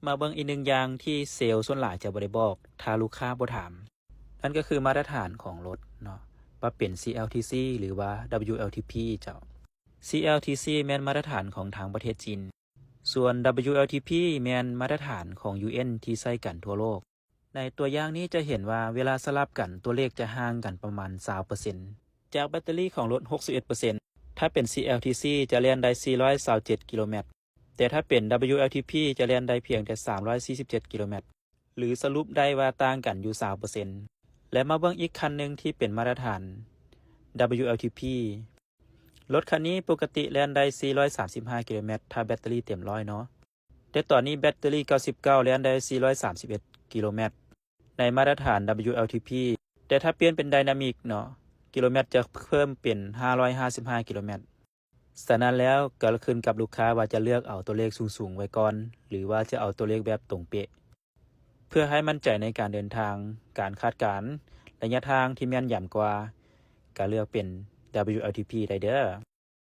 มาเบิ่งอีกหนึ่งอย่างที่เซลล์ส่วนหลายจะบ่ได้บอกถ้าลูกค้าบ่ถามนั่นก็คือมาตรฐานของรถเนาะว่าเป็น CLTC หรือว่า WLTP เจ้า CLTC แม่นมาตรฐานของทางประเทศจีนส่วน WLTP แม่นมาตรฐานของ UN ที่ใช้กันทั่วโลกในตัวอย่างนี้จะเห็นว่าเวลาสลับกันตัวเลขจะห่างกันประมาณ 20% จากแบตเตอรี่ของรถ 61% ถ้าเป็น CLTC จะเล่นได้ 427 กิโลเมตรแต่ถ้าเป็น WLTP จะเล่นได้เพียงแต่347 กิโลเมตรหรือสรุปได้ว่าต่างกันอยู่ 20% และมาเบิ่งอีกคันหนึ่งที่เป็นมาตรฐาน WLTP รถคันนี้ปกติแล่นได้ 435 กิโลเมตรถ้าแบตเตอรี่เต็ม100เนาะแต่ตอนนี้แบตเตอรี่ 99 แล่นได้ 431 กิโลเมตรในมาตรฐาน WLTP แต่ถ้าเปลี่ยนเป็นไดนามิกเนาะกิโลเมตรจะเพิ่มเป็น555 กิโลเมตรฉะนั้นแล้วก็ขึ้นกับลูกค้าว่าจะเลือกเอาตัวเลขสูงๆไว้ก่อนหรือว่าจะเอาตัวเลขแบบตรงเป๊ะเพื่อให้มั่นใจในการเดินทางการคาดการณ์ระยะทางที่แม่นยำกว่าก็เลือกเป็น WLTP ได้เด้อ